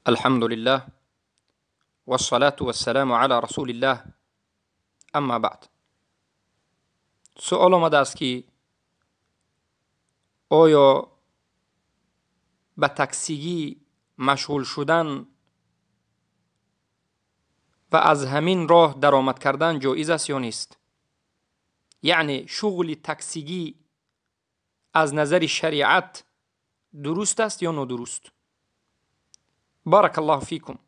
الحمد لله والصلاة والسلام على رسول الله. اما بعد، سؤال آمده است که آیا به تکسیگی مشغول شدن و از همین راه درآمد کردن جایز است یا نیست؟ یعنی شغل تکسیگی از نظر شریعت درست است یا نادرست؟ بارک الله فیکم.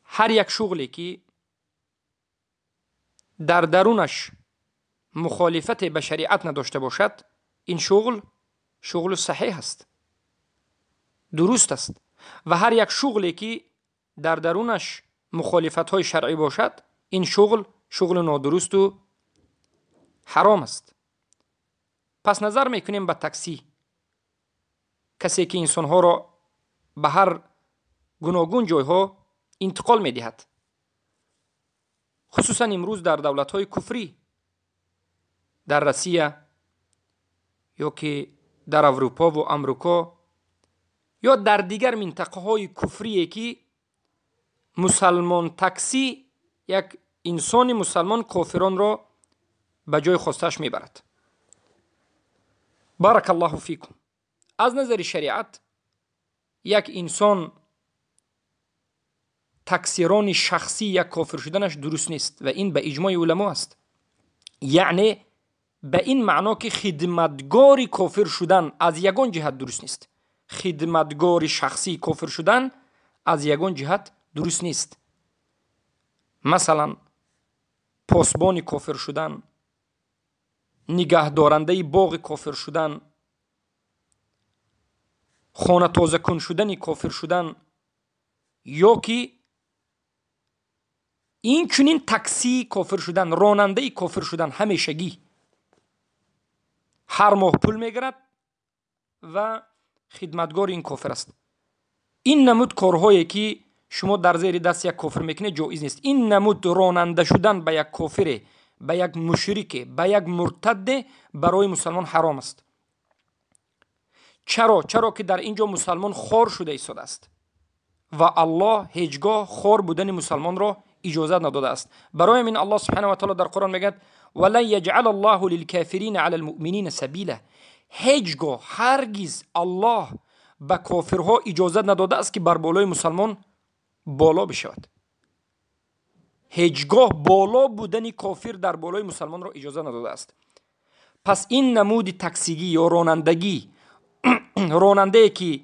هر یک شغلی که در درونش مخالفت به شریعت نداشته باشد، این شغل صحیح است، درست است. و هر یک شغلی که در درونش مخالفت های شرعی باشد، این شغل نادرست و حرام است. پس نظر میکنیم به تاکسی، کسی که انسان ها را به هر گوناگون جایها انتقال میدهد، خصوصا امروز در دولت های کفری، در روسیه یا که در اروپا و امریکا یا در دیگر منطقه های کفری که مسلمان تاکسی یک انسان مسلمان کافران را به جای خواستش میبرد. بارک الله فیکم. از نظر شریعت یک انسان تکسیران شخصی یک کافر شدنش درست نیست و این به اجماع علما است. یعنی به این معنا که خدمتگار کافر شدن از یگان جهت درست نیست. خدمتگار شخصی کافر شدن از یگان جهت درست نیست. مثلا پاسبان کافر شدن، نگهدارنده باغ کافر شدن، خانه تازه کن شدن کافر شدن، یا که این چنین تاکسی کافر شدن، راننده کافر شدن، همیشگی هر ماه پول میگیرد و خدمتگار این کافر است. این نمود کارهایی که شما در زیر دست یک کافر میکنه جایز نیست. این نمود راننده شدن به یک کافر، به یک مشرک، به یک مرتد برای مسلمان حرام است. چرا که در اینجا مسلمان خار شده ایستاده است و الله هیچگاه خار بودن مسلمان را اجازه نداده است. برای من الله سبحانه و تعالی در قرآن میگه ولن یجعل الله للکافرین علی المؤمنین سبیلا. هیچگاه هرگز الله به کافرها اجازه نداده است که بر بالای مسلمان بالا بشود. هیچگاه بالا بودن کافر در بالای مسلمان را اجازه نداده است. پس این نمود تاکسیگی یا رانندگی، راننده که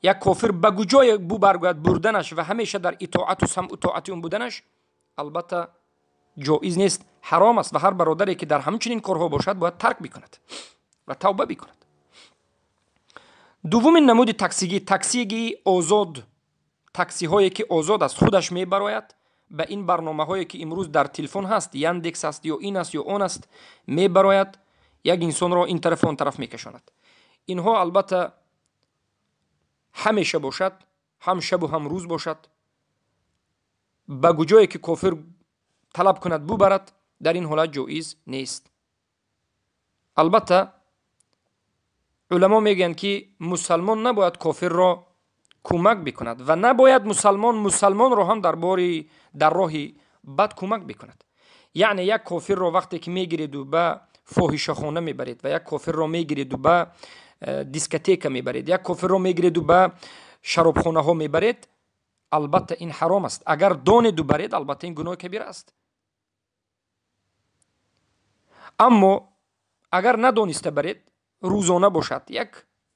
یک کافر به کجای بو برگوید بردنش و همیشه در اطاعت و سمع و طاعت اون بودنش البته جایز نیست، حرام است. و هر برادری که در همچنین کارها باشد باید ترک بکند و توبه بکند. دومین نمود تاکسیگی آزاد، تاکسی هایی که آزاد است، خودش میبراید به این برنامه هایی که امروز در تلفن هست، یاندکس است یا این است یا اون است، میبراید یک انسان را این طرف و اون طرف میکشاند. اینها البته همیشه باشد، هم شب و هم روز باشد، به کجایی که کافر طلب کند ببرد، در این حالت جایز نیست. البته علما میگن که مسلمان نباید کافر را کمک بکند و نباید مسلمان را هم در راه بد کمک بکند. یعنی یک کافر را وقتی که میگیرید و به فاحشه خانه میبرید و یک کافر را میگیرید و به دیسکوتک میبرید، یک کافر را میگیرید و به شرابخانه ها میبرید، البته این حرام است. اگر دانید و برید البته این گناه کبیره است. اما اگر ندانسته برید، روزانه باشد، یک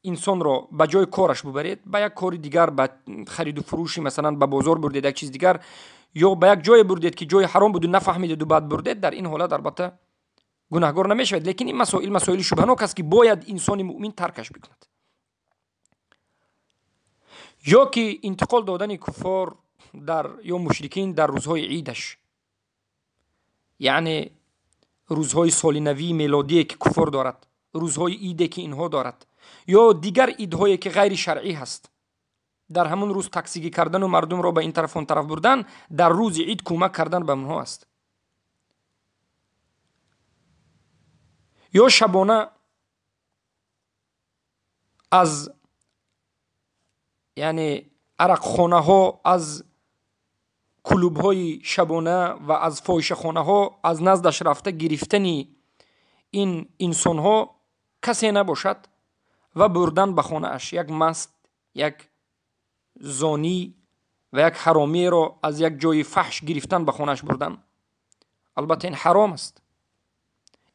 انسان را به جای کارش ببرید، به یک کار دیگر، به خرید و فروشی، مثلا به بازار بردید یک چیز دیگر، یا به یک جای بردید که جای حرام بود و نفهمیدید و بعد بردید، در این حالت البته گناهگار نمیشوید. لیکن این مسائل شبهناک است که باید انسان مؤمن ترکش بکند. یا که انتقال دادن کفار یا مشرکین در روزهای عیدش، یعنی روزهای سال نوی میلادی که کفار دارد، روزهای عیدی که اینها دارد، یا دیگر عیدهایی که غیر شرعی هست، در همون روز تاکسیگی کردن و مردم را به این طرف و اون طرف بردن، در روز عید کمک کردن به اونها است. یا شبانه از یعنی عرقخانه ها، از کلوب های شبانه و از فاحشه خانه ها از نزدش رفته گرفتنی این انسان ها کسی نباشد و بردن به خانه اش یک مست، یک زانی و یک حرامی را از یک جای فحش گرفتن به خانه اش بردن. البته این حرام است،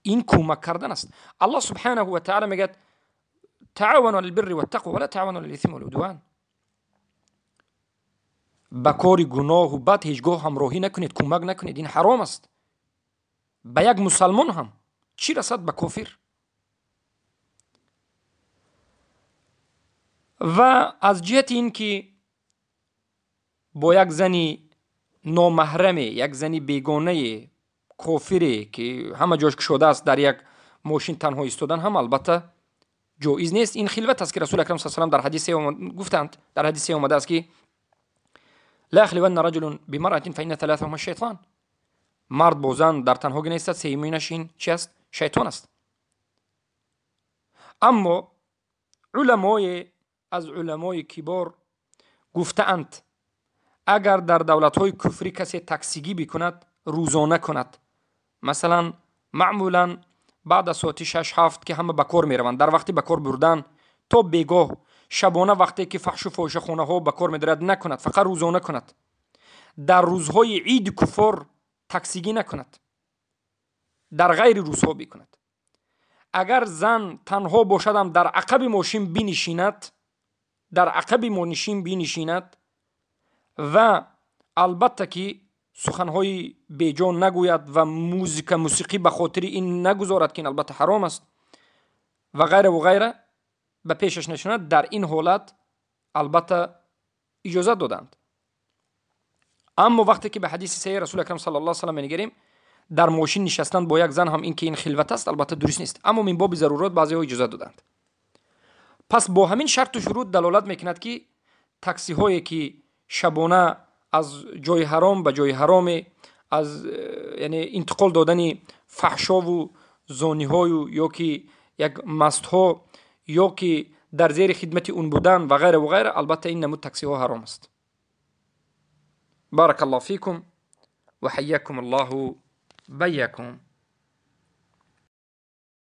این کمک کردن است. الله سبحانه و تعالی میگه تعاونوا علی البر والتقوى ولا تعاونوا علی الاثم والعدوان. با کار گناه و بد هیچگاه همراهی نکنید، کمک نکنید، این حرام است. به یک مسلمان هم چی رسد به کافر. و از جهت این که با یک زنی نامحرمه، یک زنی بیگانه کافره که همه جاش شده است در یک ماشین تنها ایستادن هم البته جایز نیست. این خلوت است که رسول اکرم صلی الله علیه و در حدیث گفتند، در حدیث اومده است که لا يخلون رجل بمرأة فإن ثلاثهما الشیطان. مرد با زن در تنهایی نیستد، سومینش این چی است؟ شیطان است. اما از علمای کبار گفتند اگر در دولت‌های کفری کسی تکسیگی بکند، روزانه کند، مثلا معمولا بعد از ساعت 6-7 که همه به کار میروند، در وقتی به کار بردن تا بیگاه، شبانه وقتی که فحش و فاحشه خانه ها به کار میدارد نکند، فقط روزانه کند. در روزهای عید کفار تکسیگی نکند، در غیر روزها بکند. اگر زن تنها باشد در عقب ماشین بنشیند، در عقب ماشین بنشیند و البته که سخنهای بیجان نگوید و موسیقی به خاطر این نگذارد که البته حرام است و غیره و غیره به پیشش نشاند، در این حالت البته اجازه دادند. اما وقتی که به حدیث صحیح رسول اکرم صلی الله علیه و سلم می‌نگریم، در ماشین نشستن با یک زن هم این که این خلوت است، البته درست نیست، اما من باب ضرورت بعضی‌ها اجازه دادند. پس با همین شرط و شروط دلالت میکند که تاکسی هایی که شبانه از جای حرام به جای حرام، از یعنی انتقال دادن فحشا و زانی های یا که یک مست ها یا که در زیر خدمت اون بودن و غیره و غیره، البته این نمود تاکسی ها حرام است. بارک الله فیکم و حیاکم الله بیاکم.